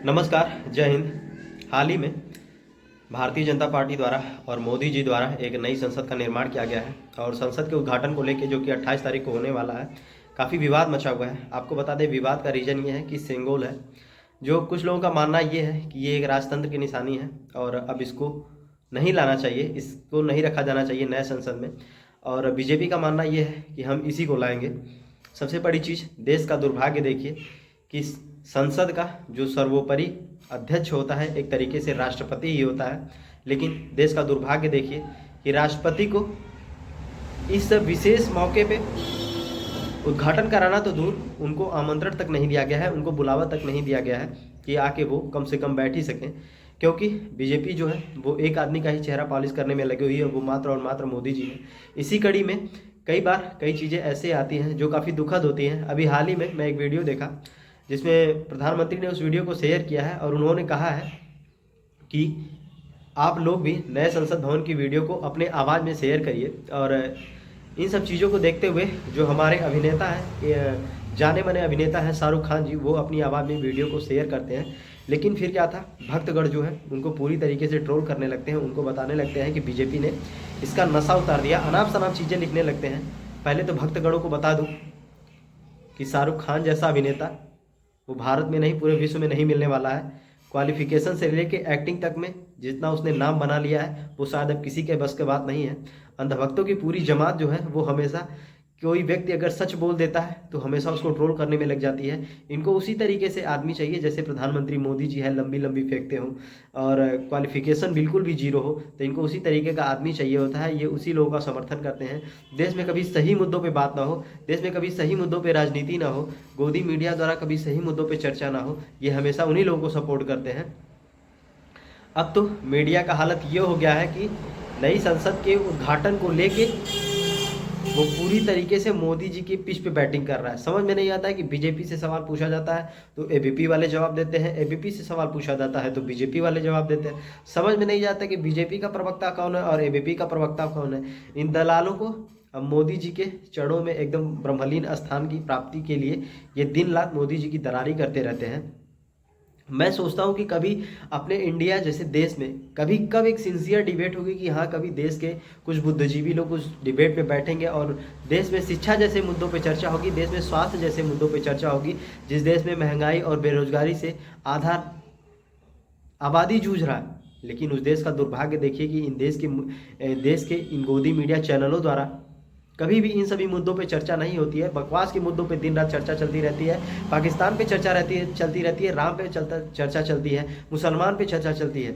नमस्कार, जय हिंद। हाल ही में भारतीय जनता पार्टी द्वारा और मोदी जी द्वारा एक नई संसद का निर्माण किया गया है और संसद के उद्घाटन को लेकर जो कि 28 तारीख को होने वाला है, काफ़ी विवाद मचा हुआ है। आपको बता दें, विवाद का रीज़न ये है कि सेंगोल है, जो कुछ लोगों का मानना ये है कि ये एक राजतंत्र की निशानी है और अब इसको नहीं लाना चाहिए, इसको नहीं रखा जाना चाहिए नए संसद में। और बीजेपी का मानना ये है कि हम इसी को लाएंगे। सबसे बड़ी चीज़, देश का दुर्भाग्य देखिए कि संसद का जो सर्वोपरि अध्यक्ष होता है एक तरीके से राष्ट्रपति ही होता है, लेकिन देश का दुर्भाग्य देखिए कि राष्ट्रपति को इस विशेष मौके पे उद्घाटन कराना तो दूर, उनको आमंत्रण तक नहीं दिया गया है, उनको बुलावा तक नहीं दिया गया है कि आके वो कम से कम बैठ ही सकें। क्योंकि बीजेपी जो है वो एक आदमी का ही चेहरा पॉलिश करने में लगी हुई है, वो मात्र और मात्र मोदी जी हैं। इसी कड़ी में कई बार कई चीज़ें ऐसे आती हैं जो काफ़ी दुखद होती हैं। अभी हाल ही में मैं एक वीडियो देखा जिसमें प्रधानमंत्री ने उस वीडियो को शेयर किया है और उन्होंने कहा है कि आप लोग भी नए संसद भवन की वीडियो को अपने आवाज़ में शेयर करिए। और इन सब चीज़ों को देखते हुए जो हमारे अभिनेता हैं, जाने माने अभिनेता हैं शाहरुख खान जी, वो अपनी आवाज़ में वीडियो को शेयर करते हैं। लेकिन फिर क्या था, भक्तगण जो है उनको पूरी तरीके से ट्रोल करने लगते हैं, उनको बताने लगते हैं कि बीजेपी ने इसका नशा उतार दिया, अनाप शनाप चीज़ें लिखने लगते हैं। पहले तो भक्तगणों को बता दूँ कि शाहरुख खान जैसा अभिनेता वो भारत में नहीं, पूरे विश्व में नहीं मिलने वाला है। क्वालिफिकेशन से लेके एक्टिंग तक में जितना उसने नाम बना लिया है वो शायद अब किसी के बस के बात नहीं है। अंधभक्तों की पूरी जमात जो है वो हमेशा, कोई व्यक्ति अगर सच बोल देता है तो हमेशा उसको ट्रोल करने में लग जाती है। इनको उसी तरीके से आदमी चाहिए जैसे प्रधानमंत्री मोदी जी है, लंबी लंबी फेंकते हों और क्वालिफिकेशन बिल्कुल भी जीरो हो, तो इनको उसी तरीके का आदमी चाहिए होता है। ये उसी लोगों का समर्थन करते हैं। देश में कभी सही मुद्दों पे बात ना हो, देश में कभी सही मुद्दों पे राजनीति ना हो, गोदी मीडिया द्वारा कभी सही मुद्दों पे चर्चा ना हो, ये हमेशा उन्हीं लोगों को सपोर्ट करते हैं। अब तो मीडिया का हालत ये हो गया है कि नई संसद के उद्घाटन को लेके वो पूरी तरीके से मोदी जी की पिच पे बैटिंग कर रहा है। समझ में नहीं आता है कि बीजेपी से सवाल पूछा जाता है तो एबीपी वाले जवाब देते हैं, एबीपी से सवाल पूछा जाता है तो बीजेपी वाले जवाब देते हैं। समझ में नहीं आता कि बीजेपी का प्रवक्ता कौन है और एबीपी का प्रवक्ता कौन है। इन दलालों को अब मोदी जी के चरणों में एकदम ब्रह्मलीन स्थान की प्राप्ति के लिए ये दिन रात मोदी जी की दलाली करते रहते हैं। मैं सोचता हूँ कि कभी अपने इंडिया जैसे देश में कभी कब एक सिंसियर डिबेट होगी कि हाँ, कभी देश के कुछ बुद्धिजीवी लोग उस डिबेट पे बैठेंगे और देश में शिक्षा जैसे मुद्दों पे चर्चा होगी, देश में स्वास्थ्य जैसे मुद्दों पे चर्चा होगी। जिस देश में महंगाई और बेरोजगारी से आधा आबादी जूझ रहा है, लेकिन उस देश का दुर्भाग्य देखिए कि इन देश के इन गोदी मीडिया चैनलों द्वारा कभी भी इन सभी मुद्दों पे चर्चा नहीं होती है। बकवास के मुद्दों पे दिन रात चर्चा चलती रहती है। पाकिस्तान पे चर्चा चलती रहती है, राम पे चर्चा चलती है, मुसलमान पे चर्चा चलती है।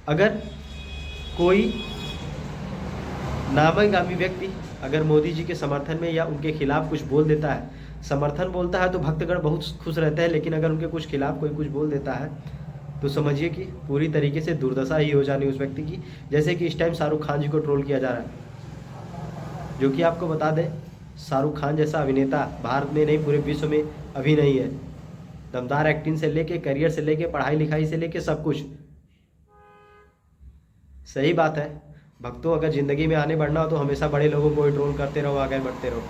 अगर कोई नामगामी व्यक्ति अगर मोदी जी के समर्थन में या उनके खिलाफ कुछ बोल देता है, समर्थन बोलता है तो भक्तगण बहुत खुश रहते हैं, लेकिन अगर उनके कुछ खिलाफ कोई कुछ बोल देता है तो समझिए कि पूरी तरीके से दुर्दशा ही हो जानी उस व्यक्ति की। जैसे कि इस टाइम शाहरुख खान जी को ट्रोल किया जा रहा है, जो कि आपको बता दें, शाहरुख खान जैसा अभिनेता भारत में नहीं पूरे विश्व में अभी नहीं है। दमदार एक्टिंग से लेके, करियर से लेके, पढ़ाई लिखाई से लेके सब कुछ। सही बात है, भक्तों अगर ज़िंदगी में आने बढ़ना हो तो हमेशा बड़े लोगों को ही ट्रोल करते रहो, आगे बढ़ते रहो।